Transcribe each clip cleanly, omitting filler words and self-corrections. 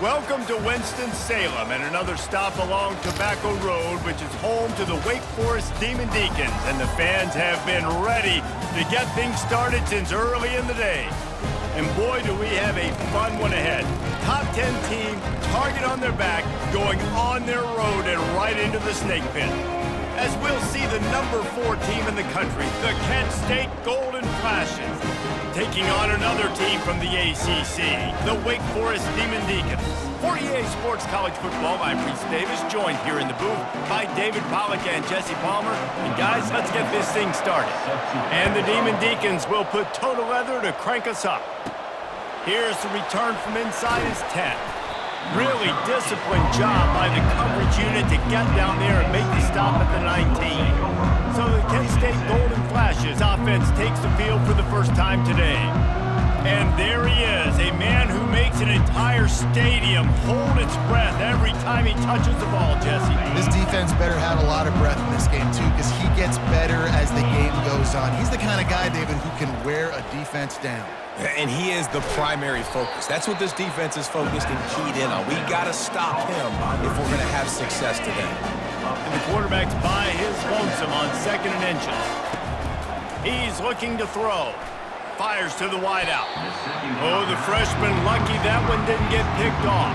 Welcome to Winston-Salem and another stop along Tobacco Road, which is home to the Wake Forest Demon Deacons, and the fans have been ready to get things started since early in the day. And boy, do we have a fun one ahead. Top 10 team, target on their back, going on their road and right into the snake pit. As we'll see the number 4 team in the country, the Kent State Golden Flashes, taking on another team from the ACC, the Wake Forest Demon Deacons. For EA Sports College Football, I'm Reese Davis, joined here in the booth by David Pollack and Jesse Palmer. And guys, let's get this thing started. And the Demon Deacons will put Total Leather to crank us up. Here's the return from inside his 10. Really disciplined job by the coverage unit to get down there and make the stop at the 19. So the Kent State Golden Flashes offense takes the field for the first time today. And there he is, a man who makes an entire stadium hold its breath every time he touches the ball, Jesse. This defense better have a lot of breath in this game, too, because he gets better as the game goes on. He's the kind of guy, David, who can wear a defense down. And he is the primary focus. That's what this defense is focused and keyed in on. We got to stop him if we're going to have success today. And the quarterback's by his lonesome on 2nd and inches. He's looking to throw. Fires to the wideout. Oh, the freshman lucky that one didn't get picked off.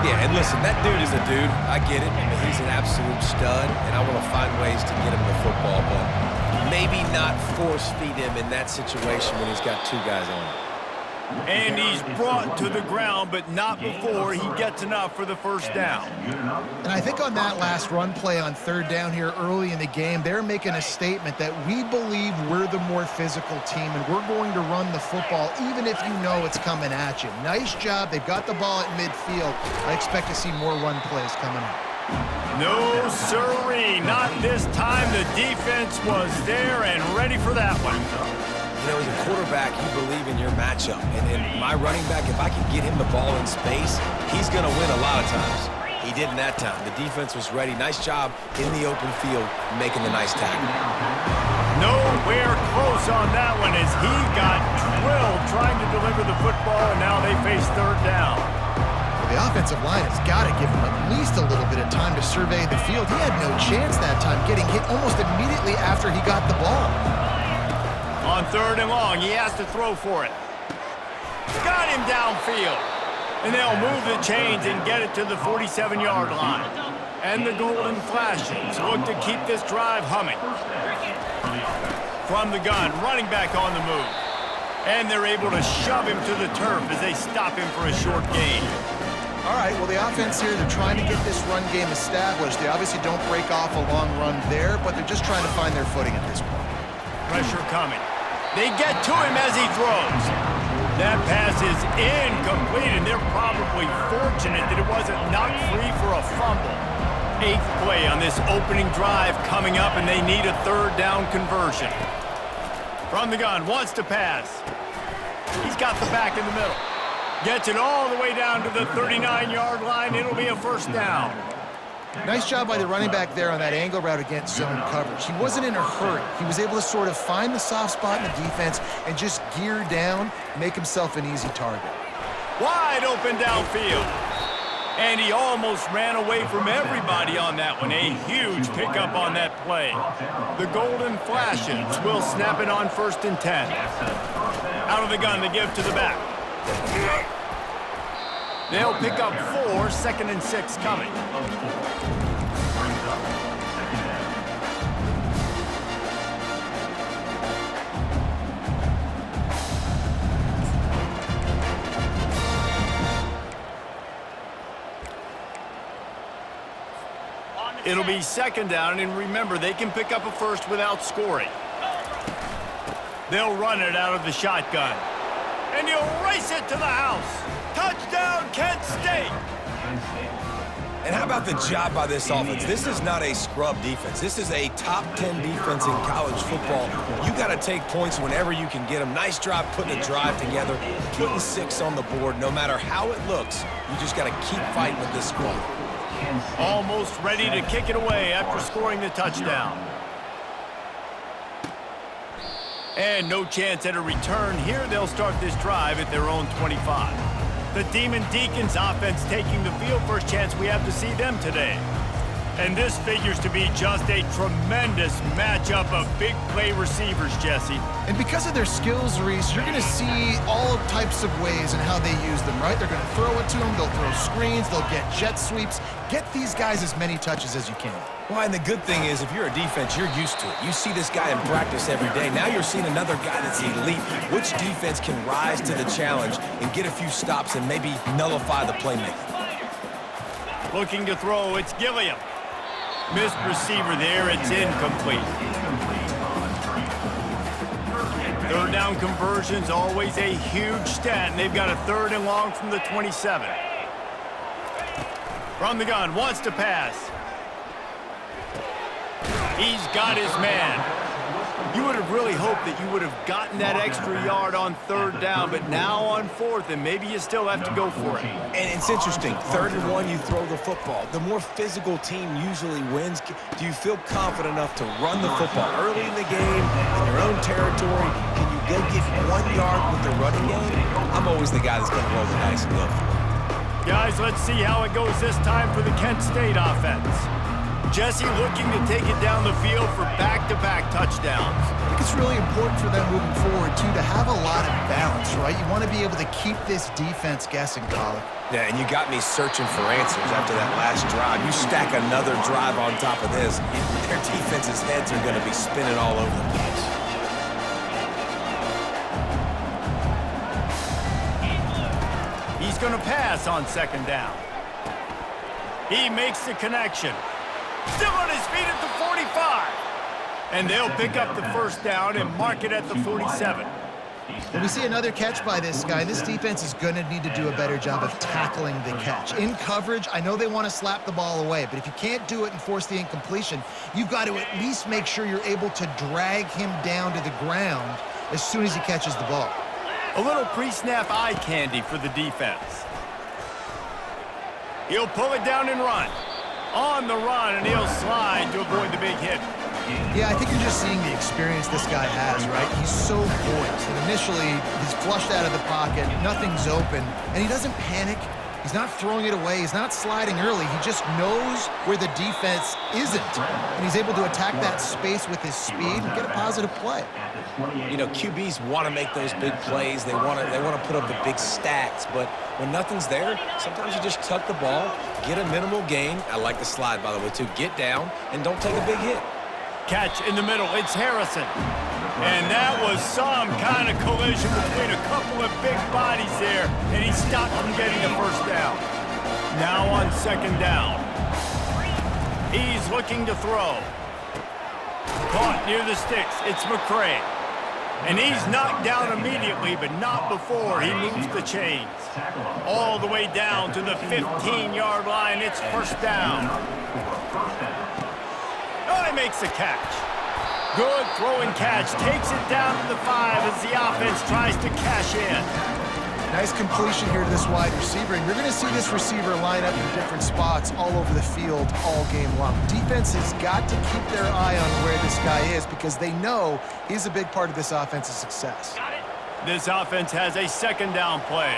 Yeah, and listen, that dude is a dude. I get it. He's an absolute stud, and I want to find ways to get him the football, but maybe not force-feed him in that situation when he's got 2 guys on him. And he's brought to the ground, but not before he gets enough for the first down. And I think on that last run play on 3rd down here early in the game, they're making a statement that we believe we're the more physical team and we're going to run the football even if you know it's coming at you. Nice job. They've got the ball at midfield. I expect to see more run plays coming up. No, sirree. Not this time. The defense was there and ready for that one. You know, as a quarterback, you believe in your matchup. And my running back, if I can get him the ball in space, he's going to win a lot of times. He didn't that time. The defense was ready. Nice job in the open field making the nice tackle. Nowhere close on that one as he got drilled trying to deliver the football, and now they face 3rd down. The offensive line has got to give him at least a little bit of time to survey the field. He had no chance that time, getting hit almost immediately after he got the ball. On 3rd and long, he has to throw for it. Got him downfield. And they'll move the chains and get it to the 47-yard line. And the Golden Flashes look to keep this drive humming. From the gun, running back on the move. And they're able to shove him to the turf as they stop him for a short gain. All right, well, the offense here, they're trying to get this run game established. They obviously don't break off a long run there, but they're just trying to find their footing at this point. Pressure coming. They get to him as he throws. That pass is incomplete, and they're probably fortunate that it wasn't knocked free for a fumble. 8th play on this opening drive coming up, and they need a 3rd down conversion. From the gun, wants to pass. He's got the back in the middle. Gets it all the way down to the 39-yard line. It'll be a 1st down. Nice job by the running back there on that angle route against zone coverage. He wasn't in a hurry. He was able to sort of find the soft spot in the defense and just gear down, make himself an easy target. Wide open downfield. And he almost ran away from everybody on that one. A huge pickup on that play. The Golden Flashes will snap it on 1st and 10. Out of the gun to give to the back. They'll pick up 4, 2nd and 6 coming. It'll be 2nd down, and remember, they can pick up a 1st without scoring. They'll run it out of the shotgun. And he'll race it to the house. Touchdown, Kent State! And how about the job by this offense? This is not a scrub defense. This is a top 10 defense in college football. You got to take points whenever you can get them. Nice job putting a drive together, putting 6 on the board. No matter how it looks, you just got to keep fighting with this squad. Almost ready to kick it away after scoring the touchdown. And no chance at a return here. They'll start this drive at their own 25. The Demon Deacons offense taking the field. First chance we have to see them today. And this figures to be just a tremendous matchup of big play receivers, Jesse. And because of their skills, Reese, you're going to see all types of ways in how they use them, right? They're going to throw it to them. They'll throw screens. They'll get jet sweeps. Get these guys as many touches as you can. Well, and the good thing is, if you're a defense, you're used to it. You see this guy in practice every day. Now you're seeing another guy that's elite. Which defense can rise to the challenge and get a few stops and maybe nullify the playmaker? Looking to throw, it's Gilliam. Missed receiver there, it's incomplete. Third down conversion's always a huge stat, and they've got a 3rd and long from the 27. From the gun, wants to pass. He's got his man. You would have really hoped that you would have gotten that extra yard on 3rd down, but now on 4th, and maybe you still have to go for it. And it's interesting. 3rd and 1, you throw the football. The more physical team usually wins. Do you feel confident enough to run the football early in the game, in your own territory? Can you go get 1 yard with the running game? I'm always the guy that's going to roll the dice and go for it. Guys, let's see how it goes this time for the Kent State offense. Jesse looking to take it down the field for back-to-back touchdowns. I think it's really important for them moving forward, too, to have a lot of balance, right? You want to be able to keep this defense guessing, Colin. Yeah, and you got me searching for answers after that last drive. You stack another drive on top of this, their defense's heads are going to be spinning all over the place. He's going to pass on 2nd down. He makes the connection. Still on his feet at the 45. And they'll pick up the 1st down and mark it at the 47. When we see another catch by this guy, this defense is going to need to do a better job of tackling the catch. In coverage, I know they want to slap the ball away, but if you can't do it and force the incompletion, you've got to at least make sure you're able to drag him down to the ground as soon as he catches the ball. A little pre-snap eye candy for the defense. He'll pull it down and run. On the run, and he'll slide to avoid the big hit. Yeah, I think you're just seeing the experience this guy has, right? He's so poised. And initially, he's flushed out of the pocket, nothing's open, and he doesn't panic. He's not throwing it away. He's not sliding early. He just knows where the defense isn't. And he's able to attack that space with his speed and get a positive play. You know, QBs want to make those big plays. They want to put up the big stats. But when nothing's there, sometimes you just tuck the ball, get a minimal gain. I like the slide, by the way, too. Get down and don't take a big hit. Catch in the middle. It's Harrison. And that was some kind of collision between a couple of big bodies there, and he stopped from getting the 1st down. Now on 2nd down. He's looking to throw. Caught near the sticks. It's McCray. And he's knocked down immediately, but not before he moves the chains. All the way down to the 15-yard line. It's 1st down. Oh, he makes the catch. Good throw and catch. Takes it down to the 5 as the offense tries to cash in. Nice completion here to this wide receiver, and you're going to see this receiver line up in different spots all over the field all game long. Defense has got to keep their eye on where this guy is because they know he's a big part of this offense's success. This offense has a 2nd down play.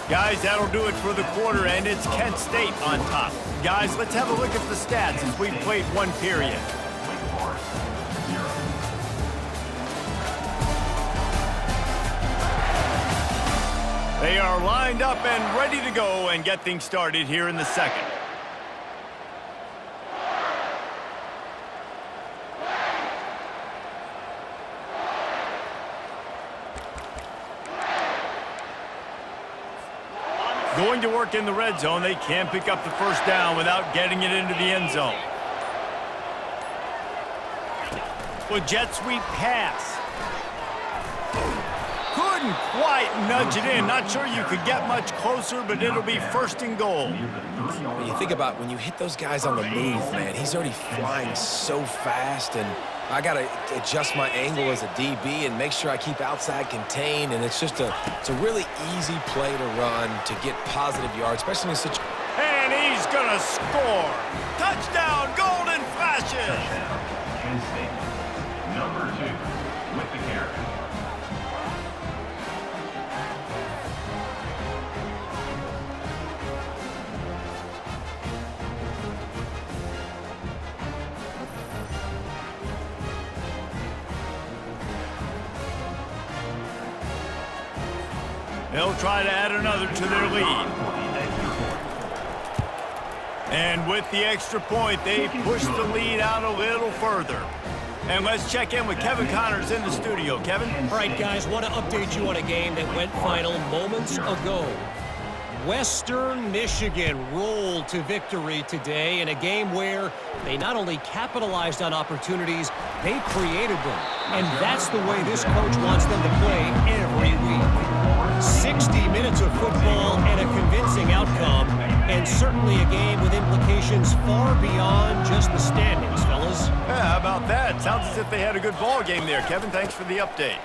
Guys, that'll do it for the quarter, and it's Kent State on top. Guys, let's have a look at the stats as we've played 1 period. They are lined up and ready to go and get things started here in the 2nd. Going to work in the red zone. They can't pick up the 1st down without getting it into the end zone. Well, jet sweep pass. Couldn't quite nudge it in. Not sure you could get much closer, but it'll be 1st and goal. When you think about when you hit those guys on the move, man, he's already flying so fast, and I got to adjust my angle as a DB and make sure I keep outside contained, and it's a really easy play to run to get positive yards, especially in such. And he's going to score. Touchdown, Golden Flashes. Number 2. They'll try to add another to their lead. And with the extra point, they push the lead out a little further. And let's check in with Kevin Connors in the studio. Kevin? All right, guys, want to update you on a game that went final moments ago. Western Michigan rolled to victory today in a game where they not only capitalized on opportunities, they created them. And that's the way this coach wants them to play every week. 60 minutes of football and a convincing outcome, and certainly a game with implications far beyond just the standings, fellas. Yeah, how about that? Sounds as if they had a good ball game there. Kevin, thanks for the update.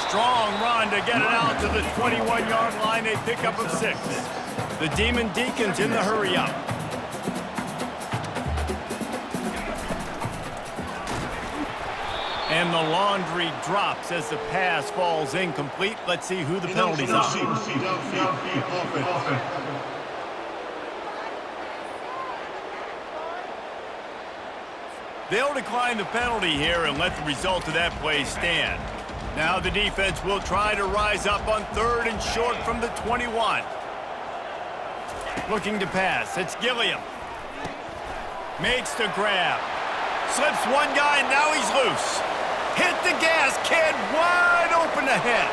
Strong run to get it out to the 21-yard line. A pickup of 6. The Demon Deacons in the hurry-up. And the laundry drops as the pass falls incomplete. Let's see who the penalty's on. They'll decline the penalty here and let the result of that play stand. Now the defense will try to rise up on 3rd and short from the 21. Looking to pass. It's Gilliam. Makes the grab. Slips one guy, and now he's loose. Hit the gas, kid. Wide open ahead.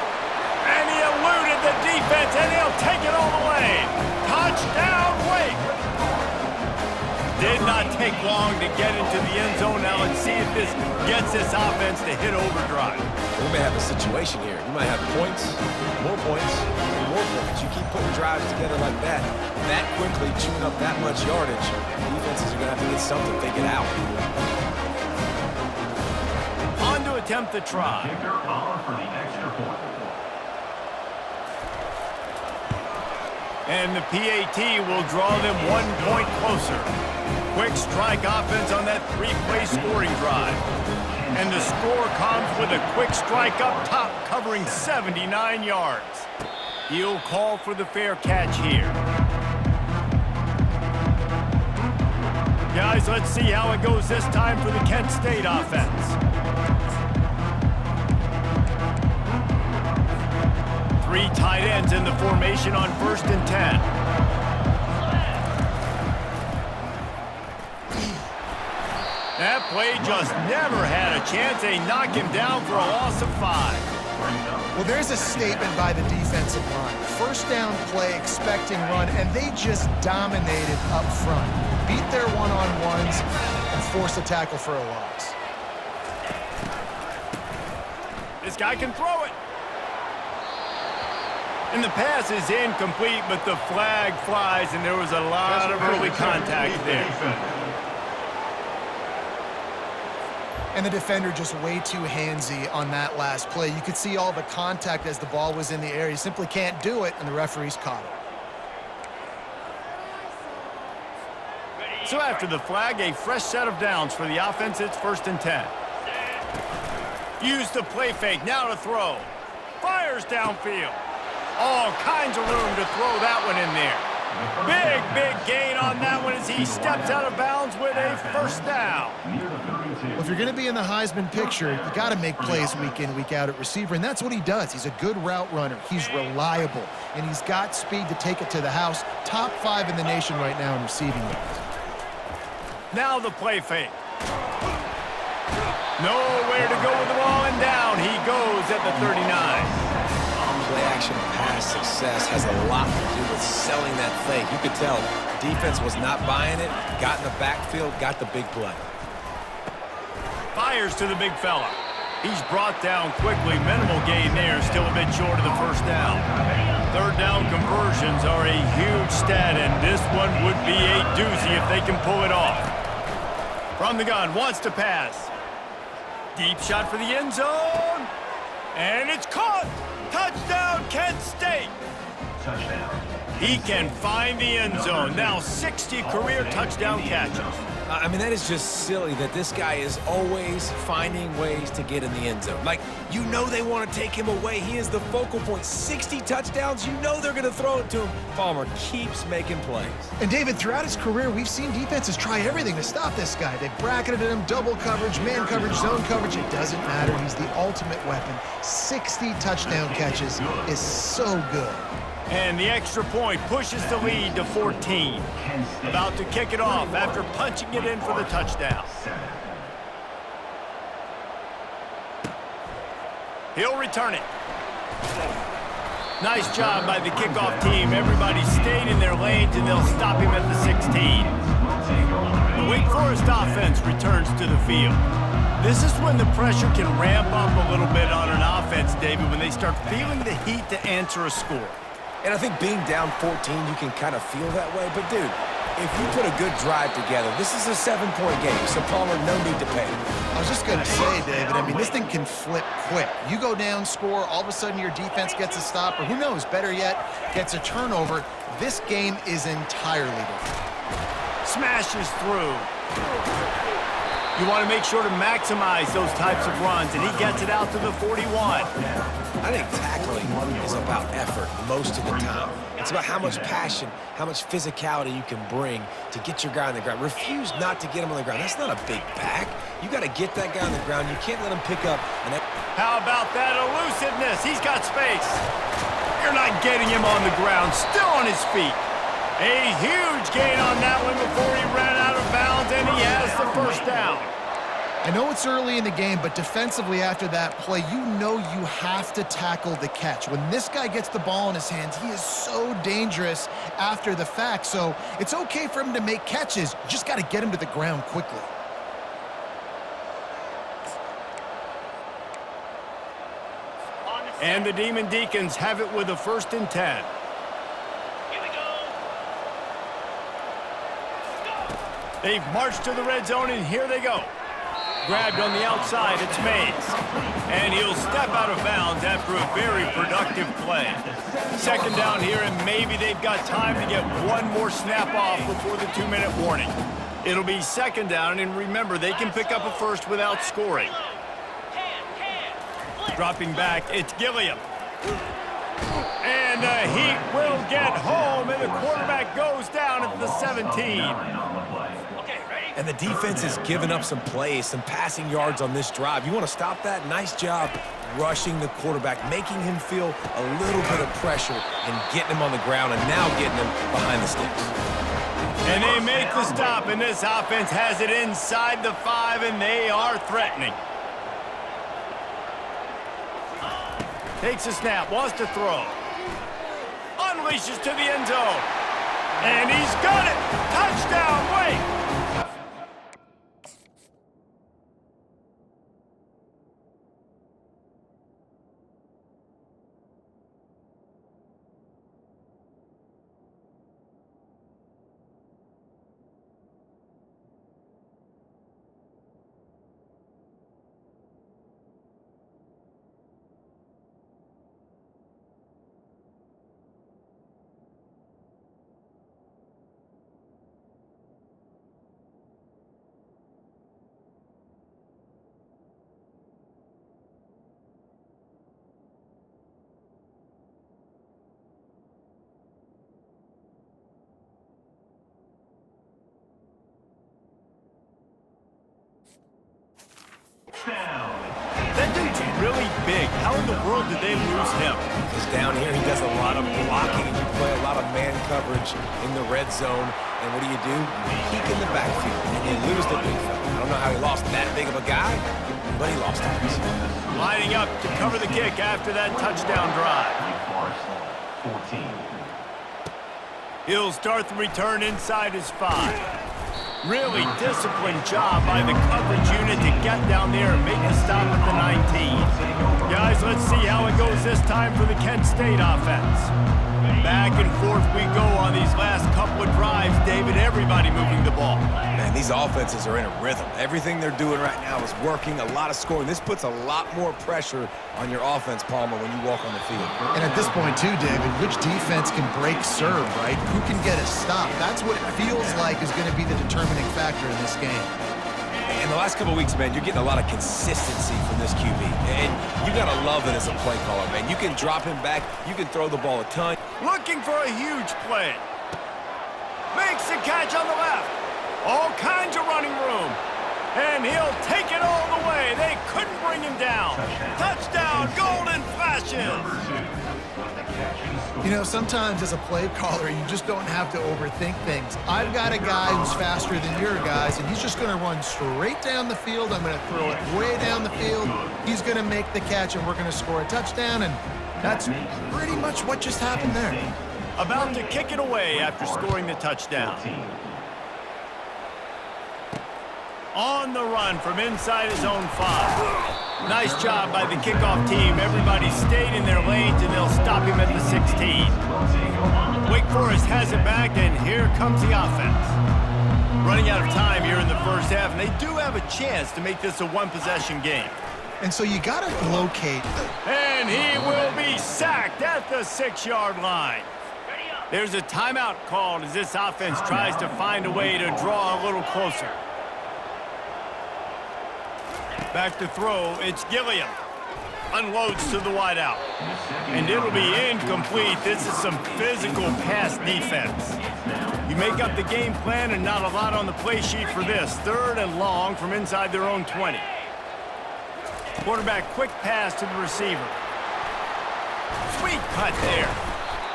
And he eluded the defense, and he'll take it all the way. Touchdown, Wake. Did not take long to get into the end zone. Now let's see if this gets this offense to hit overdrive. We may have a situation here. You might have points, more points, and more points. You keep putting drives together like that quickly, chewing up that much yardage, defenses are going to have to get something figured out. On to attempt the try. And the PAT will draw them 1 point closer. Quick strike offense on that 3-play scoring drive. And the score comes with a quick strike up top covering 79 yards. He'll call for the fair catch here. Guys, let's see how it goes this time for the Kent State offense. 3 tight ends in the formation on 1st and 10. That play just never had a chance. They knock him down for a loss of 5. Well, there's a statement by the defensive line. 1st down play, expecting run, and they just dominated up front. Beat their one-on-ones and forced a tackle for a loss. This guy can throw it. And the pass is incomplete, but the flag flies, and there was a lot of early contact there. And the defender just way too handsy on that last play. You could see all the contact as the ball was in the air. You simply can't do it, and the referees caught it. So after the flag, a fresh set of downs for the offense. It's 1st and 10. Use the play fake, now to throw. Fires downfield. All kinds of room to throw that one in there. Big gain on that one as he steps out of bounds with a 1st down. Well, if you're going to be in the Heisman picture, you got to make plays week in, week out at receiver, and that's what he does. He's a good route runner. He's reliable, and he's got speed to take it to the house. Top 5 in the nation right now in receiving yards. Now the play fake. Nowhere to go with the ball, and down he goes at the 39. Play-action pass success has a lot to do with selling that fake. You could tell defense was not buying it, got in the backfield, got the big play. Fires to the big fella. He's brought down quickly. Minimal gain there, still a bit short of the 1st down. 3rd down conversions are a huge stat, and this one would be a doozy if they can pull it off. From the gun, wants to pass. Deep shot for the end zone. And it's caught. Touchdown, Kent State. Touchdown. He can find the end zone. Now 60 career touchdown catches. I mean, that is just silly that this guy is always finding ways to get in the end zone. Like, you know they want to take him away. He is the focal point. 60 touchdowns, you know they're going to throw it to him. Palmer keeps making plays. And David, throughout his career, we've seen defenses try everything to stop this guy. They've bracketed him, double coverage, man coverage, zone coverage. It doesn't matter. He's the ultimate weapon. 60 touchdown catches is so good. And the extra point pushes the lead to 14. About to kick it off after punching it in for the touchdown. He'll return it. Nice job by the kickoff team. Everybody stayed in their lanes, and they'll stop him at the 16. The Wake Forest offense returns to the field. This is when the pressure can ramp up a little bit on an offense, David, when they start feeling the heat to answer a score. And I think being down 14, you can kind of feel that way. But, dude, if you put a good drive together, this is a 7-point game, so Palmer, no need to panic. I was just going to say, David, I mean, this thing can flip quick. You go down, score, all of a sudden your defense gets a stop, or who knows, better yet, gets a turnover. This game is entirely different. Smashes through. You want to make sure to maximize those types of runs, and he gets it out to the 41. I think tackling is about effort most of the time. It's about how much passion, how much physicality you can bring to get your guy on the ground. Refuse not to get him on the ground. That's not a big back. You got to get that guy on the ground. You can't let him pick up an... How about that elusiveness? He's got space. You're not getting him on the ground. Still on his feet. A huge gain on that one before he ran out of bounds, and he has the first down. I know it's early in the game, but defensively after that play, you know you have to tackle the catch. When this guy gets the ball in his hands, he is so dangerous after the fact. So it's okay for him to make catches. You just got to get him to the ground quickly. And the Demon Deacons have it with a 1st and 10. They've marched to the red zone, and here they go. Grabbed on the outside, it's Mays. And he'll step out of bounds after a very productive play. 2nd down here, and maybe they've got time to get one more snap off before the 2-minute warning. It'll be 2nd down, and remember, they can pick up a first without scoring. Dropping back, it's Gilliam. And the Heat will get home, and the quarterback goes down at the 17. And the defense has given up some plays, some passing yards on this drive. You want to stop that? Nice job rushing the quarterback, making him feel a little bit of pressure and getting him on the ground and now getting him behind the sticks. And they make the stop, and this offense has it inside the 5, and they are threatening. Takes a snap, wants to throw. Unleashes to the end zone. And he's got it! Touchdown, Wake! That dude's really big. How in the world did they lose him? Because down here he does a lot of blocking. You play a lot of man coverage in the red zone. And what do? You peek in the backfield, and you lose the big fella. I don't know how he lost that big of a guy, but he lost him. Lining up to cover the kick after that touchdown drive. He'll start the return inside his 5. Really disciplined job by the coverage unit to get down there and make a stop at the 19. Guys, let's see how it goes this time for the Kent State offense. Back and forth we go on these last couple of drives, David. Everybody moving the ball. Man, these offenses are in a rhythm. Everything they're doing right now is working, a lot of scoring. This puts a lot more pressure on your offense, Palmer, when you walk on the field. And at this point, too, David, which defense can break serve, right? Who can get a stop? That's what it feels like is going to be the determining factor in this game. In the last couple of weeks, man, you're getting a lot of consistency from this QB. And you got to love it as a play caller, man. You can drop him back. You can throw the ball a ton. Looking for a huge play. Makes the catch on the left. All kinds of running room. And he'll take it all the way. They couldn't bring him down. Touchdown, Golden Flashes. You know, sometimes as a play caller, you just don't have to overthink things. I've got a guy who's faster than your guys, and he's just going to run straight down the field. I'm going to throw it way down the field. He's going to make the catch, and we're going to score a touchdown, and that's pretty much what just happened there. About to kick it away after scoring the touchdown. On the run from inside his own 5. Nice job by the kickoff team. Everybody stayed in their lanes, and they'll stop him at the 16. Wake Forest has it back, and here comes the offense. Running out of time here in the first half, and they do have a chance to make this a one-possession game. And so you got to locate. And he will be sacked at the 6-yard line. There's a timeout called as this offense tries to find a way to draw a little closer. Back to throw, it's Gilliam. Unloads to the wideout. And it'll be incomplete. This is some physical pass defense. You make up the game plan and not a lot on the play sheet for this. 3rd and long from inside their own 20. Quarterback quick pass to the receiver. Sweet cut there.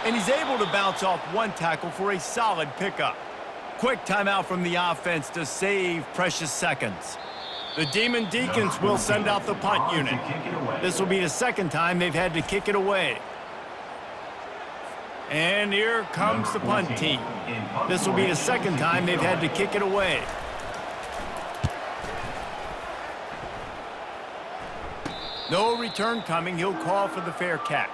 And he's able to bounce off one tackle for a solid pickup. Quick timeout from the offense to save precious seconds. The Demon Deacons will send out the punt unit. This will be the second time they've had to kick it away. And here comes the punt team. This will be the second time they've had to kick it away. No return coming. He'll call for the fair catch.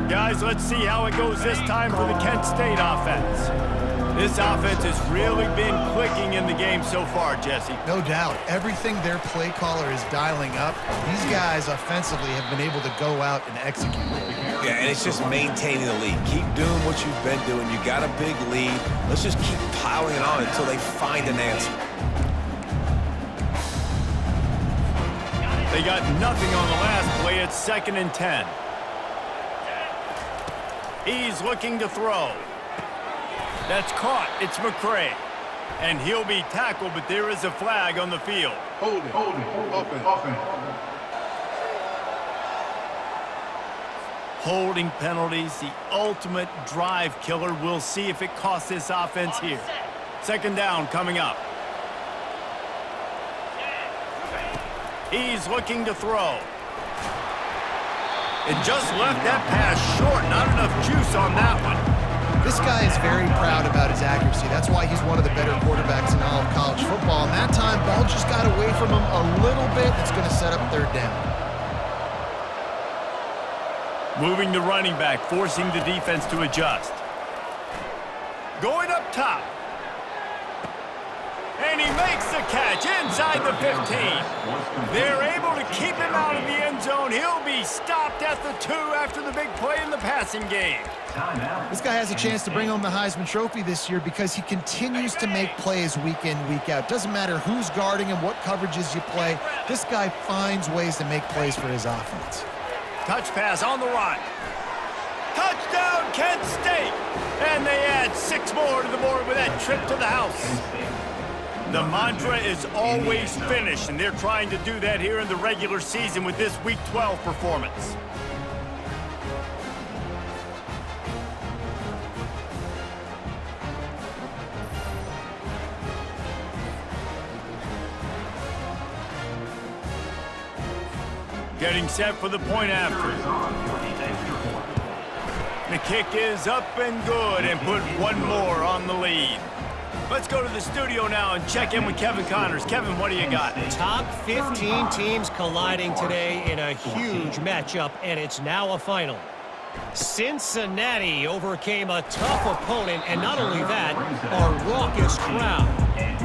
Guys, let's see how it goes this time for the Kent State offense. This offense has really been clicking in the game so far, Jesse. No doubt. Everything their play caller is dialing up, these guys offensively have been able to go out and execute. Yeah, and it's just maintaining the lead. Keep doing what you've been doing. You got a big lead. Let's just keep piling it on until they find an answer. They got nothing on the last play. It's 2nd and 10. He's looking to throw. That's caught. It's McCray. And he'll be tackled, but there is a flag on the field. Hold it. Offense. Holding penalties, the ultimate drive killer. We'll see if it costs this offense here. 2nd down coming up. He's looking to throw. It just left that pass short. Not enough juice on that one. This guy is very proud about his accuracy. That's why he's one of the better quarterbacks in all of college football. And that time, ball just got away from him a little bit. It's going to set up 3rd down. Moving the running back, forcing the defense to adjust. Going up top. And he makes the catch inside the 15. They're able to keep him out of the end zone. He'll be stopped at the 2 after the big play in the passing game. This guy has a chance to bring home the Heisman Trophy this year because he continues to make plays week in, week out. Doesn't matter who's guarding him, what coverages you play. This guy finds ways to make plays for his offense. Touch pass on the run. Touchdown, Kent State! And they add 6 more to the board with that trip to the house. The mantra is always finish, and they're trying to do that here in the regular season with this Week 12 performance. Getting set for the point after. The kick is up and good and put one more on the lead. Let's go to the studio now and check in with Kevin Connors. Kevin, what do you got? Top 15 teams colliding today in a huge matchup, and it's now a final. Cincinnati overcame a tough opponent, and not only that, a raucous crowd.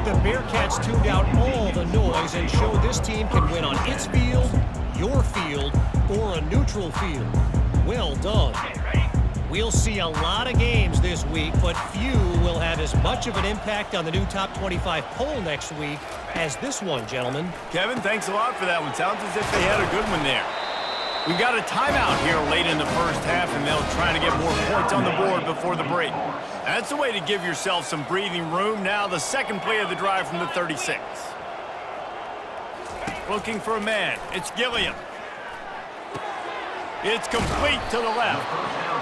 The Bearcats tuned out all the noise and showed this team can win on its field, your field, or a neutral field. Well done. We'll see a lot of games this week, but few will have as much of an impact on the new Top 25 poll next week as this one, gentlemen. Kevin, thanks a lot for that one. Sounds as if they had a good one there. We've got a timeout here late in the first half, and they'll try to get more points on the board before the break. That's the way to give yourself some breathing room. Now the second play of the drive from the 36. Looking for a man. It's Gilliam. It's complete to the left.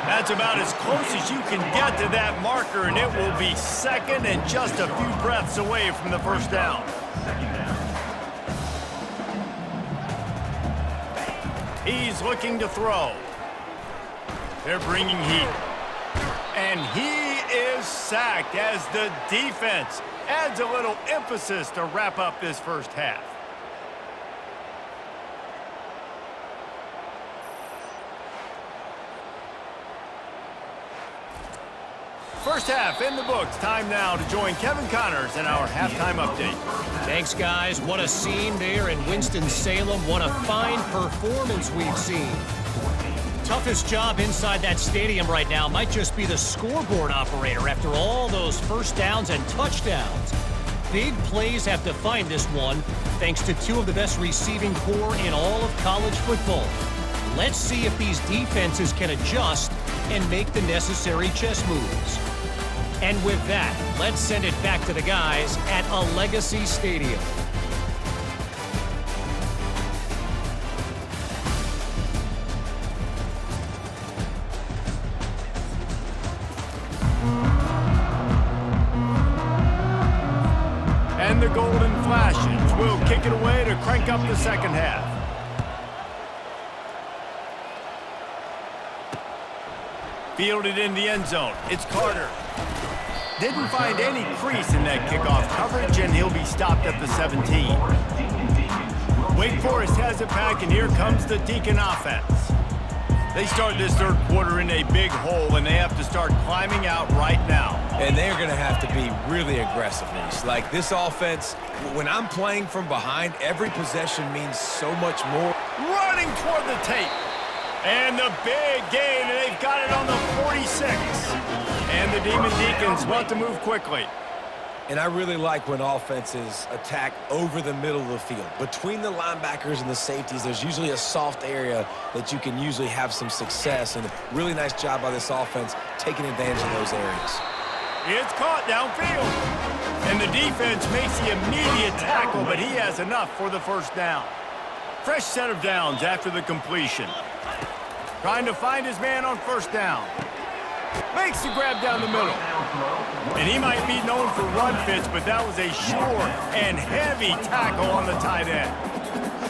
That's about as close as you can get to that marker, and it will be second and just a few breaths away from the first down. He's looking to throw. They're bringing heat. And he is sacked as the defense adds a little emphasis to wrap up this first half. First half in the books. Time now to join Kevin Connors in our halftime update. Thanks, guys. What a scene there in Winston-Salem. What a fine performance we've seen. Toughest job inside that stadium right now might just be the scoreboard operator after all those first downs and touchdowns. Big plays have defined this one, thanks to two of the best receiving corps in all of college football. Let's see if these defenses can adjust and make the necessary chess moves. And with that, let's send it back to the guys at Allegacy Stadium. And the golden flashes will kick it away to crank up the second half. Fielded in the end zone. It's Carter. Didn't find any crease in that kickoff coverage, and he'll be stopped at the 17. Wake Forest has it back, and here comes the Deacon offense. They start this third quarter in a big hole, and they have to start climbing out right now. And they're going to have to be really aggressive. Like this offense, when I'm playing from behind, every possession means so much more. Running toward the tape. And the big gain, and they've got it on the 46. And the Demon Deacons want to move quickly. And I really like when offenses attack over the middle of the field. Between the linebackers and the safeties, there's usually a soft area that you can usually have some success. And a really nice job by this offense taking advantage of those areas. It's caught downfield. And the defense makes the immediate tackle, but he has enough for the first down. Fresh set of downs after the completion. Trying to find his man on first down. Makes the grab down the middle. And he might be known for run fits, but that was a sure and heavy tackle on the tight end.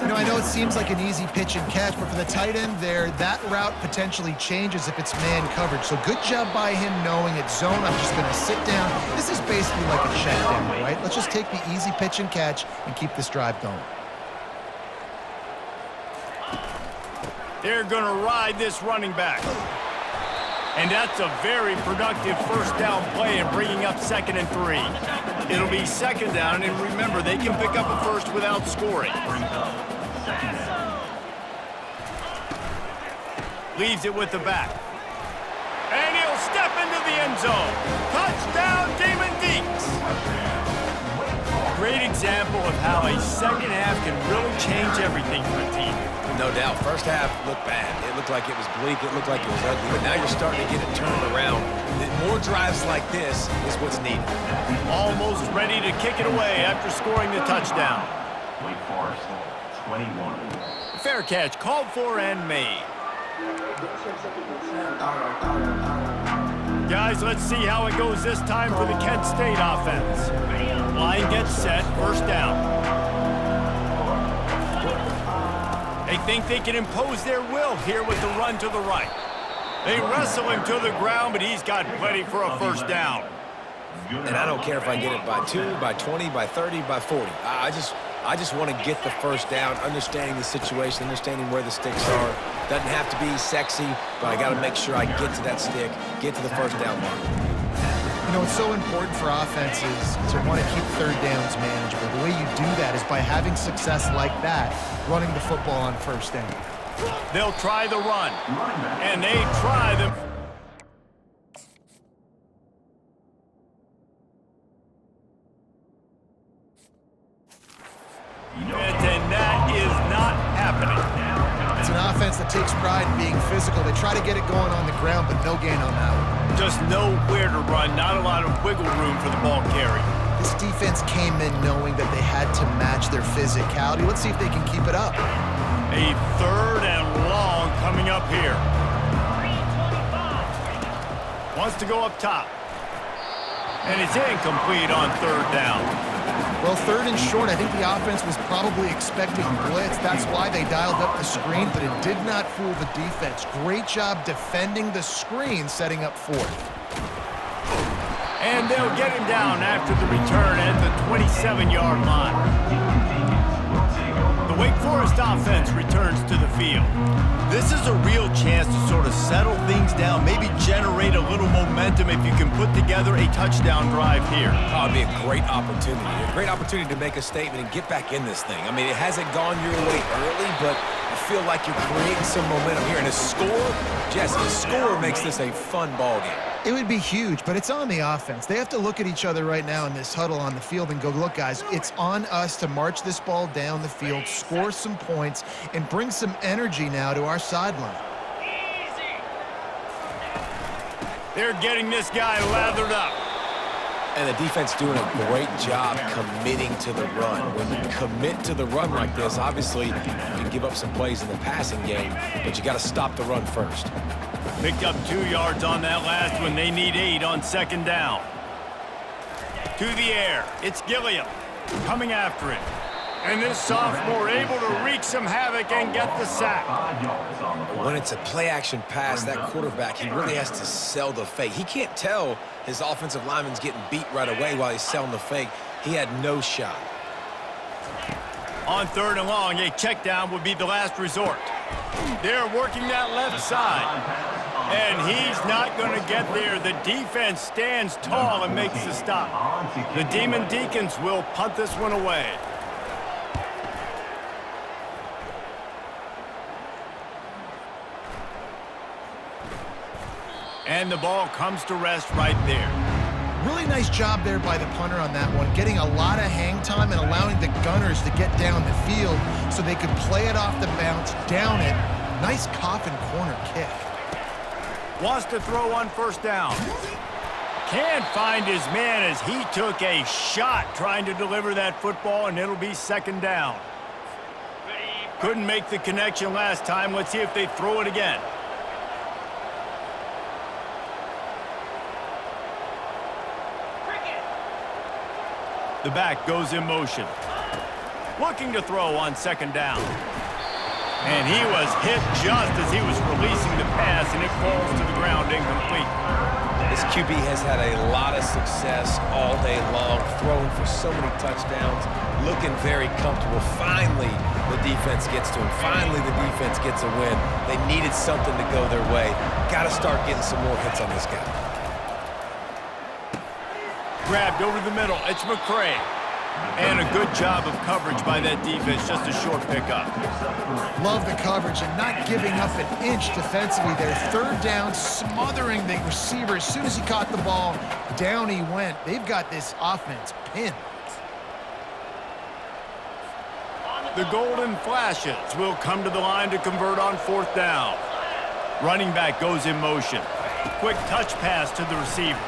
You know, I know it seems like an easy pitch and catch, but for the tight end there, that route potentially changes if it's man coverage. So good job by him knowing it's zone. I'm just going to sit down. This is basically like a check down, right? Let's just take the easy pitch and catch and keep this drive going. They're going to ride this running back. And that's a very productive first down play and bringing up 2nd and 3. It'll be 2nd down, and remember, they can pick up a first without scoring. Leaves it with the back. And he'll step into the end zone. Touchdown, Demon Deacs. Great example of how a second half can really change everything for a team. No doubt. First half looked bad. It looked like it was bleak. It looked like it was ugly. But now you're starting to get it turned around. More drives like this is what's needed. Almost ready to kick it away after scoring the touchdown. Wake Forest, 21. Fair catch called for and made. Guys, let's see how it goes this time for the Kent State offense. Line gets set, first down. They think they can impose their will here with the run to the right. They wrestle him to the ground, but he's got plenty for a first down. And I don't care if I get it by 2, by 20, by 30, by 40. I just want to get the first down, understanding the situation, understanding where the sticks are. Doesn't have to be sexy, but I got to make sure I get to that stick, get to the first down mark. You know, it's so important for offenses to want to keep third downs manageable. The way you do that is by having success like that, running the football on first down. They'll try the run, and they try the... And that is not happening. It's an offense that takes pride in being physical. They try to get it going on the ground, but no gain on that one. Just nowhere to run, not a lot of wiggle room for the ball carry. This defense came in knowing that they had to match their physicality. Let's see if they can keep it up. A 3rd and long coming up here. Wants to go up top. And it's incomplete on 3rd down. Well, 3rd and short, I think the offense was probably expecting blitz. That's why they dialed up the screen, but it did not fool the defense. Great job defending the screen, setting up 4th. And they'll get him down after the return at the 27-yard line. The Wake Forest offense returns to the field. This is a real chance to sort of settle things down, maybe generate a little momentum if you can put together a touchdown drive here. Oh, it'd be a great opportunity to make a statement and get back in this thing. I mean, it hasn't gone your way early, but I feel like you're creating some momentum here. And a score, Jesse, a score makes this a fun ball game. It would be huge, but it's on the offense. They have to look at each other right now in this huddle on the field and go, look, guys, it's on us to march this ball down the field, score some points, and bring some energy now to our sideline. They're getting this guy lathered up. And the defense doing a great job committing to the run. When you commit to the run like this, obviously you can give up some plays in the passing game, but you got to stop the run first. Picked up 2 yards on that last one. They need 8 on 2nd down. To the air. It's Gilliam coming after it. And this sophomore able to wreak some havoc and get the sack. When it's a play-action pass, that quarterback, he really has to sell the fake. He can't tell his offensive lineman's getting beat right away while he's selling the fake. He had no shot. On 3rd and long, a check down would be the last resort. They're working that left side. And he's not going to get there. The defense stands tall and makes the stop. The Demon Deacons will punt this one away. And the ball comes to rest right there. Really nice job there by the punter on that one, getting a lot of hang time and allowing the Gunners to get down the field so they could play it off the bounce, down it. Nice coffin corner kick. Wants to throw on 1st down. Can't find his man as he took a shot trying to deliver that football, and it'll be 2nd down. Couldn't make the connection last time. Let's see if they throw it again. The back goes in motion. Looking to throw on 2nd down. And he was hit just as he was releasing the pass, and it falls to the ground incomplete. This QB has had a lot of success all day long, throwing for so many touchdowns, looking very comfortable. Finally, the defense gets to him. Finally, the defense gets a win. They needed something to go their way. Got to start getting some more hits on this guy. Grabbed over the middle. It's McCray. And a good job of coverage by that defense. Just a short pickup. Love the coverage and not giving up an inch defensively there. 3rd down, smothering the receiver. As soon as he caught the ball, down he went. They've got this offense pinned. The Golden Flashes will come to the line to convert on 4th down. Running back goes in motion. Quick touch pass to the receiver.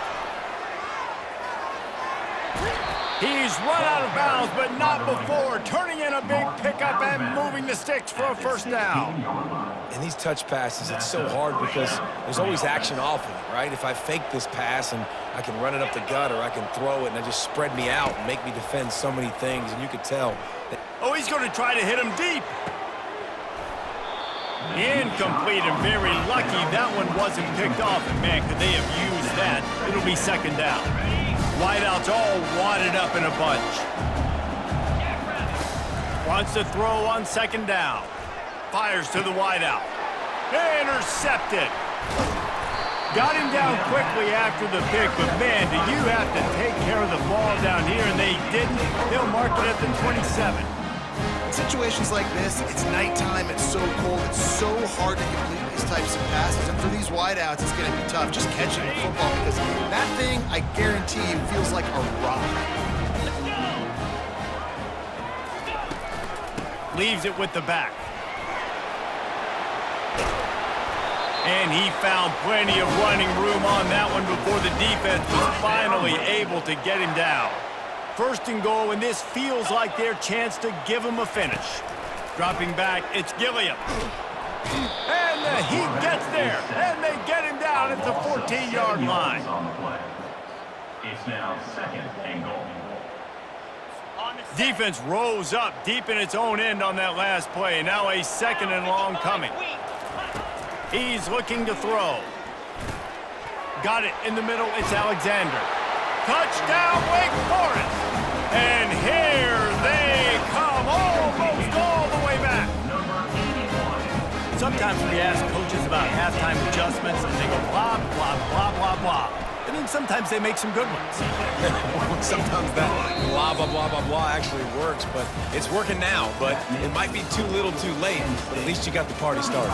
He's run out of bounds, but not before. Turning in a big pickup and moving the sticks for a 1st down. And these touch passes, it's so hard because there's always action off of it, right? If I fake this pass and I can run it up the gut, or I can throw it and it just spread me out and make me defend so many things, and you could tell. Oh, he's going to try to hit him deep. Incomplete, and very lucky that one wasn't picked off. And man, could they have used that. It'll be 2nd down. Wideouts all wadded up in a bunch. Wants to throw on second down. Fires to the wideout. Intercepted. Got him down quickly after the pick, but man, do you have to take care of the ball down here, and they didn't. They'll mark it at the 27. In situations like this, it's nighttime, it's so cold, it's so hard to complete these types of passes, and for these wideouts, it's going to be tough just catching the football because that thing, I guarantee you, feels like a rock. Leaves it with the back. And he found plenty of running room on that one before the defense was finally able to get him down. First and goal, and this feels like their chance to give him a finish. Dropping back, it's Gilliam. And he gets there, and they get him down at the 14-yard line. On the play. It's now second and goal. Defense rose up deep in its own end on that last play. Now a second and long coming. He's looking to throw. Got it in the middle. It's Alexander. Touchdown, Wake Forest. And here they come, almost all the way back. Sometimes we ask coaches about halftime adjustments, and they go blah, blah, blah, blah, blah. And then sometimes they make some good ones. Sometimes that blah, blah, blah, blah, blah actually works, but it's working now. But it might be too little too late, but at least you got the party started.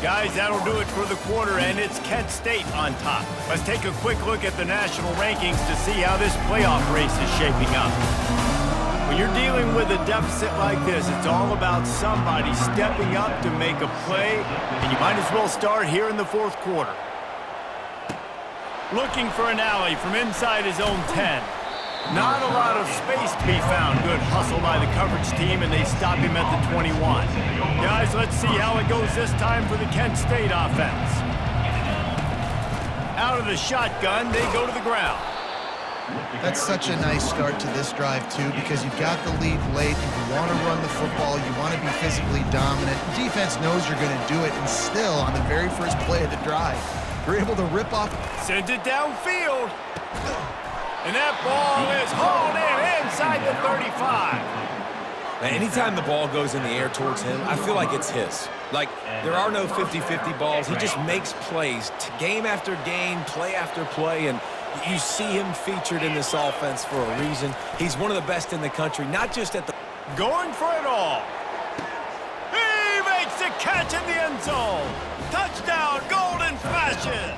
Guys, that'll do it for the quarter, and it's Kent State on top. Let's take a quick look at the national rankings to see how this playoff race is shaping up. When you're dealing with a deficit like this, it's all about somebody stepping up to make a play, and you might as well start here in the fourth quarter. Looking for an alley from inside his own 10. Not a lot of space to be found. Good hustle by the coverage team, and they stop him at the 21. Guys, let's see how it goes this time for the Kent State offense. Out of the shotgun, they go to the ground. That's such a nice start to this drive, too, because you've got the lead late, and you want to run the football, you want to be physically dominant. Defense knows you're going to do it, and still, on the very first play of the drive, you're able to rip off. Sends it downfield. And that ball is hauled in inside the 35. Now, anytime the ball goes in the air towards him, I feel like it's his. Like, there are no 50-50 balls. He just makes plays, game after game, play after play, and you see him featured in this offense for a reason. He's one of the best in the country, not just at the... Going for it all. He makes the catch in the end zone. Touchdown, Golden Flashes.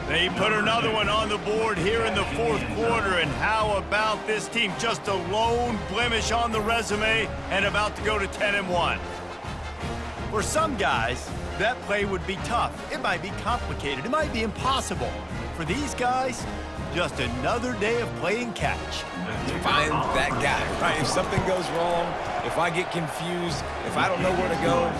They put another one on the board here in the fourth quarter, and how about this team? Just a lone blemish on the resume and about to go to 10-1. For some guys, that play would be tough. It might be complicated. It might be impossible. For these guys, just another day of playing catch. Find that guy, right? If something goes wrong, if I get confused, if I don't know where to go,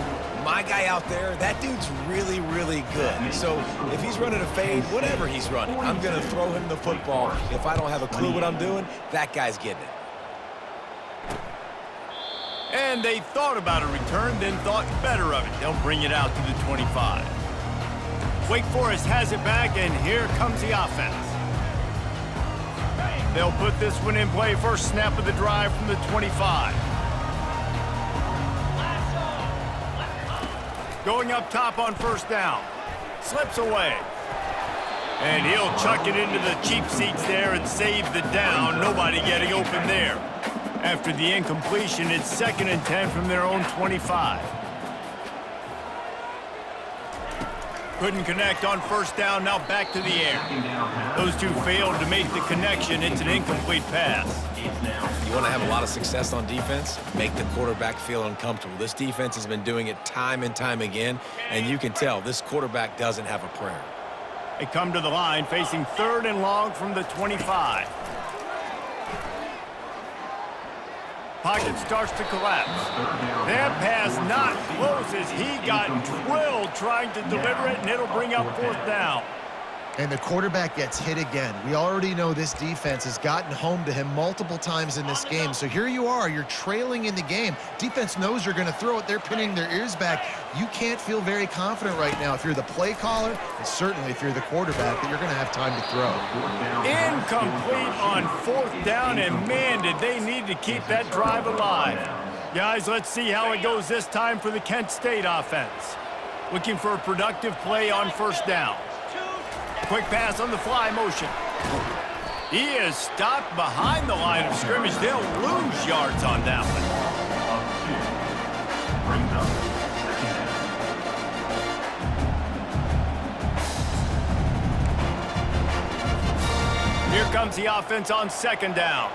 my guy out there, that dude's really, really good. So if he's running a fade, whatever he's running, I'm going to throw him the football. If I don't have a clue what I'm doing, that guy's getting it. And they thought about a return, then thought better of it. They'll bring it out to the 25. Wake Forest has it back, and here comes the offense. They'll put this one in play. First snap of the drive from the 25. Going up top on first down. Slips away. And he'll chuck it into the cheap seats there and save the down. Nobody getting open there. After the incompletion, it's 2nd and 10 from their own 25. Couldn't connect on first down, now back to the air. Those two failed to make the connection. It's an incomplete pass. You want to have a lot of success on defense? Make the quarterback feel uncomfortable. This defense has been doing it time and time again, and you can tell this quarterback doesn't have a prayer. They come to the line, facing 3rd and long from the 25. Pocket starts to collapse. That pass not close as he got drilled trying to deliver it, and it'll bring up 4th down. And the quarterback gets hit again. We already know this defense has gotten home to him multiple times in this game. So here you are, you're trailing in the game. Defense knows you're going to throw it. They're pinning their ears back. You can't feel very confident right now if you're the play caller, and certainly if you're the quarterback, that you're going to have time to throw. Incomplete on 4th down, and man, did they need to keep that drive alive. Guys, let's see how it goes this time for the Kent State offense. Looking for a productive play on 1st down. Quick pass on the fly motion. He is stopped behind the line of scrimmage. They'll lose yards on that one. Brings up second down. Here comes the offense on 2nd down.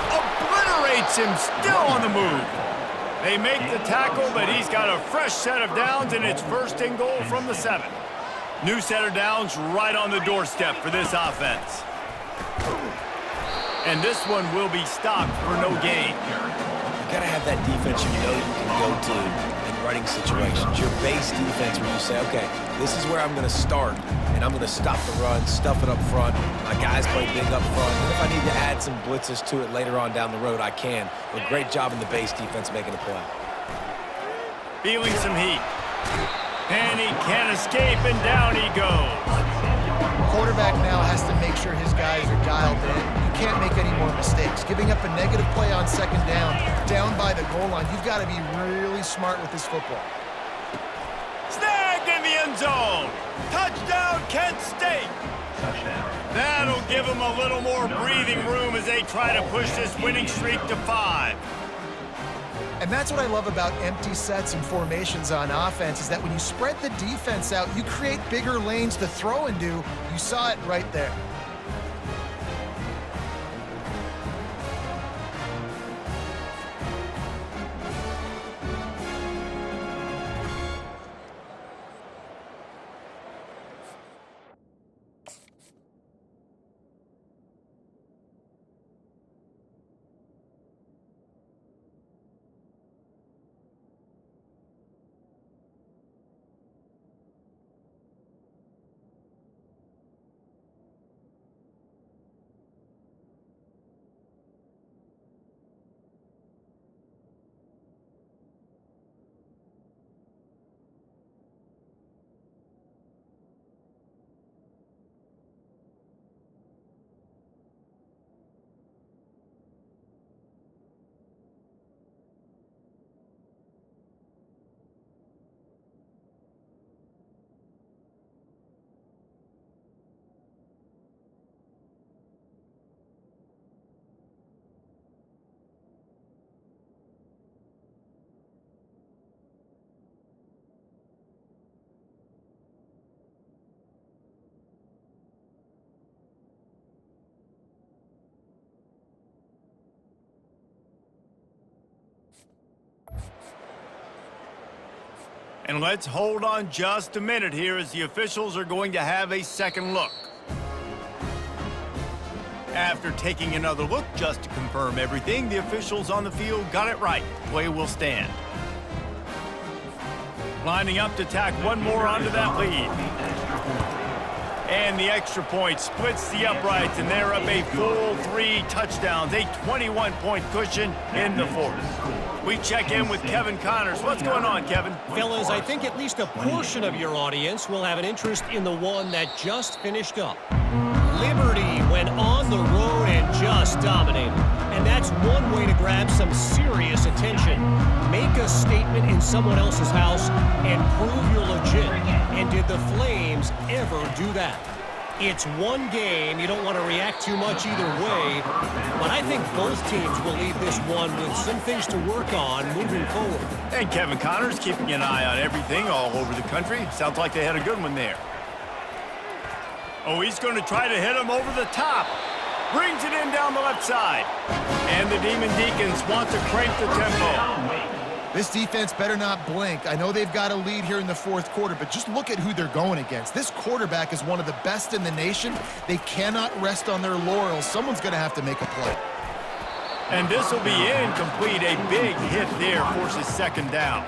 Obliterates him, still on the move. They make the tackle, but he's got a fresh set of downs, and it's 1st and goal from the 7. New set of downs right on the doorstep for this offense. And this one will be stopped for no gain. You got to have that defense you know you can go to in running situations. Your base defense where you say, okay, this is where I'm going to start, and I'm going to stop the run, stuff it up front. My guys play big up front. And if I need to add some blitzes to it later on down the road, I can. But great job in the base defense making a play. Feeling some heat. And he can't escape, and down he goes. Quarterback now has to make sure his guys are dialed in. You can't make any more mistakes. Giving up a negative play on 2nd down by the goal line, you've got to be really smart with this football. Snagged in the end zone. Touchdown, Kent State. Touchdown. That'll give them a little more breathing room as they try to push this winning streak to 5. And that's what I love about empty sets and formations on offense, is that when you spread the defense out, you create bigger lanes to throw into. You saw it right there. And let's hold on just a minute here as the officials are going to have a second look. After taking another look just to confirm everything, the officials on the field got it right. Play will stand. Lining up to tack one more onto that lead. And the extra point splits the uprights, and they're up a full 3 touchdowns, a 21-point cushion in the 4th. We check in with Kevin Connors. What's going on, Kevin? Fellas, I think at least a portion of your audience will have an interest in the one that just finished up. Liberty went on the road and just dominated. And that's one way to grab some serious attention. Make a statement in someone else's house and prove you're legit. And did the Flames ever do that? It's one game. You don't want to react too much either way. But I think both teams will leave this one with some things to work on moving forward. And Kevin Connors keeping an eye on everything all over the country. Sounds like they had a good one there. Oh, he's going to try to hit him over the top. Brings it in down the left side. And the Demon Deacons want to crank the tempo. This defense better not blink. I know they've got a lead here in the 4th quarter, but just look at who they're going against. This quarterback is one of the best in the nation. They cannot rest on their laurels. Someone's going to have to make a play. And this will be incomplete. A big hit there forces second down.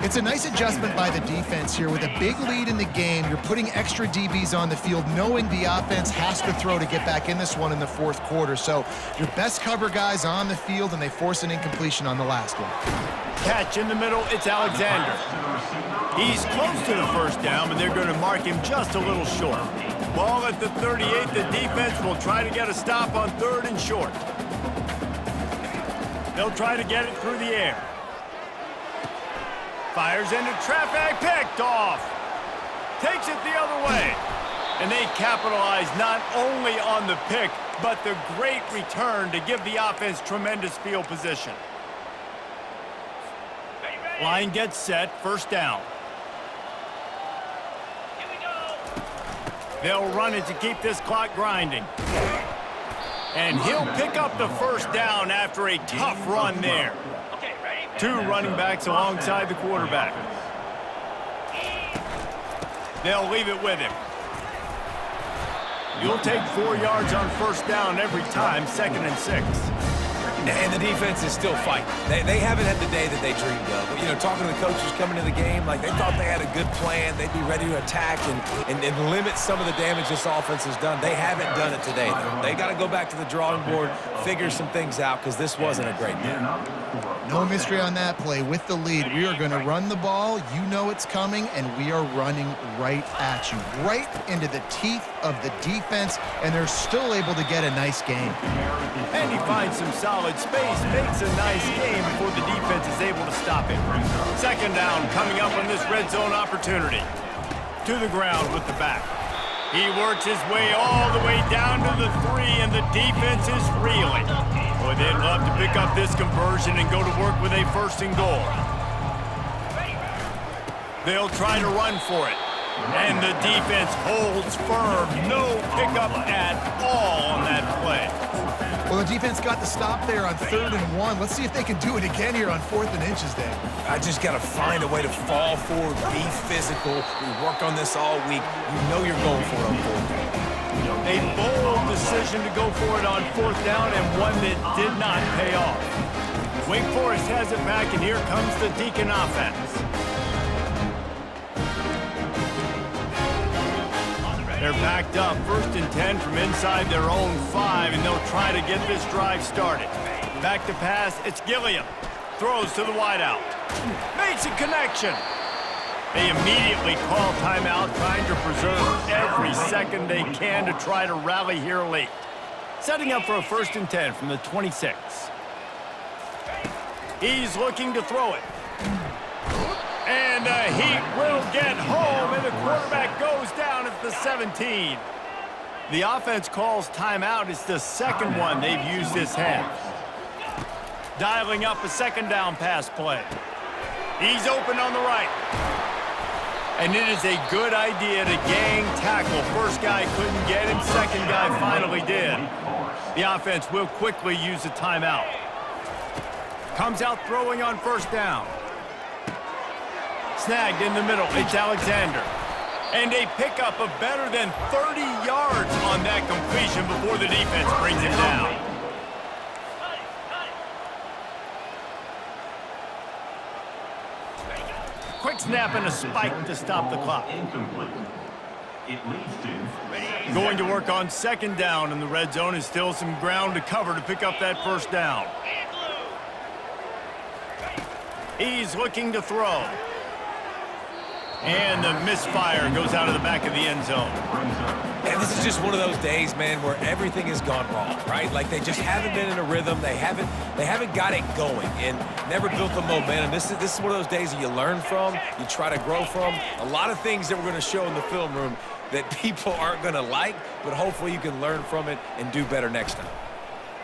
It's a nice adjustment by the defense here. With a big lead in the game, you're putting extra DBs on the field, knowing the offense has to throw to get back in this one in the fourth quarter. So your best cover guys on the field, and they force an incompletion on the last one. Catch in the middle, it's Alexander. He's close to the first down, but they're going to mark him just a little short. Ball at the 38, the defense will try to get a stop on third and short. They'll try to get it through the air. Fires into traffic, picked off. Takes it the other way. And they capitalize not only on the pick, but the great return to give the offense tremendous field position. Line gets set, first down. They'll run it to keep this clock grinding. And he'll pick up the first down after a tough run there. Two running backs alongside the quarterback. They'll leave it with him. You'll take 4 yards on first down every time, 2nd and 6. And the defense is still fighting. They haven't had the day that they dreamed of. You know, talking to the coaches coming to the game, like they thought they had a good plan. They'd be ready to attack and limit some of the damage this offense has done. They haven't done it today, though. They got to go back to the drawing board, figure some things out, because this wasn't a great day. No mystery on that play. With the lead, we are going to run the ball. You know it's coming, and we are running right at you, right into the teeth of the defense, and they're still able to get a nice game. And he finds some solid space, makes a nice game before the defense is able to stop him. Second down coming up on this red zone opportunity. To the ground with the back. He works his way all the way down to the 3, and the defense is reeling. Boy, they'd love to pick up this conversion and go to work with a 1st and goal. They'll try to run for it. And the defense holds firm. No pickup at all on that play. Well, the defense got the stop there on 3rd and 1. Let's see if they can do it again here on 4th and inches, Dave. I just got to find a way to fall forward, be physical. We worked on this all week. You know you're going for it on 4th down. A bold decision to go for it on 4th down, and one that did not pay off. Wake Forest has it back, and here comes the Deacon offense. They're backed up, 1st and 10 from inside their own 5, and they'll try to get this drive started. Back to pass, it's Gilliam. Throws to the wideout. Makes a connection. They immediately call timeout, trying to preserve every second they can to try to rally here late. Setting up for a 1st and 10 from the 26. He's looking to throw it. And the Heat will get home, and the quarterback goes down at the 17. The offense calls timeout. It's the 2nd one they've used this half. Dialing up a 2nd down pass play. He's open on the right. And it is a good idea to gang tackle. First guy couldn't get him, 2nd guy finally did. The offense will quickly use a timeout. Comes out throwing on 1st down. Snagged in the middle, it's Alexander. And a pickup of better than 30 yards on that completion before the defense brings him down. Quick snap and a spike to stop the clock. Incomplete. It leads to Going to work on 2nd down, and the red zone is still some ground to cover to pick up that 1st down. He's looking to throw. And the misfire goes out of the back of the end zone. And this is just one of those days, man, where everything has gone wrong, right? Like they just haven't been in a rhythm. They haven't got it going and never built the momentum. This is one of those days that you learn from, you try to grow from. A lot of things that we're going to show in the film room that people aren't going to like, but hopefully you can learn from it and do better next time.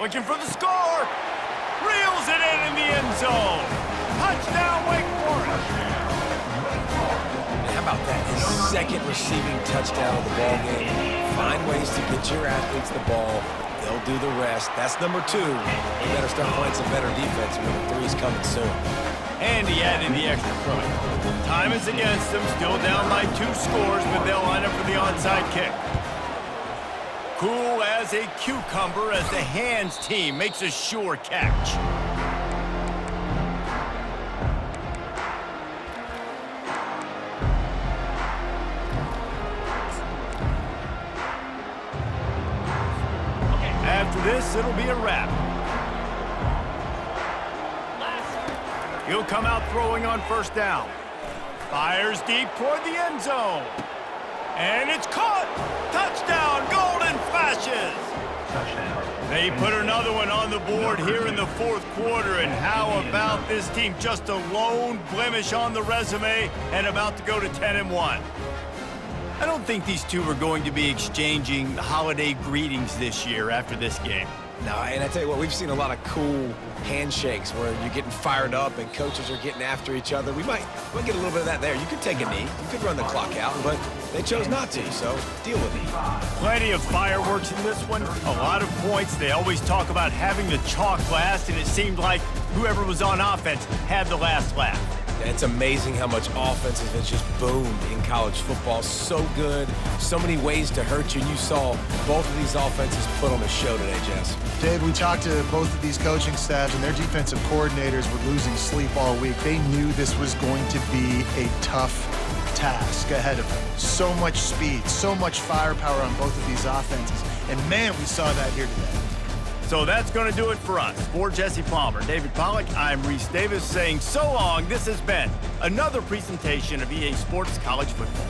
Looking for the score. Reels it in the end zone. Touchdown, Wake Forest. How about that? His 2nd receiving touchdown of the ball game. Find ways to get your athletes the ball. They'll do the rest. That's number 2. We better start playing some better defense when the 3's coming soon. And he added the extra point. Time is against them. Still down by 2 scores, but they'll line up for the onside kick. Cool as a cucumber as the hands team makes a sure catch. After this, it'll be a wrap. He'll come out throwing on first down. Fires deep toward the end zone. And it's caught! Touchdown, Golden Flashes! Touchdown. They put another one on the board here in the fourth quarter, and how about this team? Just a lone blemish on the resume and about to go to 10-1. I don't think these two are going to be exchanging holiday greetings this year after this game. No, and I tell you what, we've seen a lot of cool handshakes where you're getting fired up and coaches are getting after each other. We might get a little bit of that there. You could take a knee. You could run the clock out, but they chose not to, so deal with it. Plenty of fireworks in this one. A lot of points. They always talk about having the chalk last, and it seemed like whoever was on offense had the last laugh. It's amazing how much offense has just boomed in college football. So good, so many ways to hurt you. You saw both of these offenses put on a show today, Jess. Dave, we talked to both of these coaching staffs, and their defensive coordinators were losing sleep all week. They knew this was going to be a tough task ahead of them. So much speed, so much firepower on both of these offenses. And, man, we saw that here today. So that's going to do it for us. For Jesse Palmer, David Pollack, I'm Reese Davis saying so long. This has been another presentation of EA Sports College Football.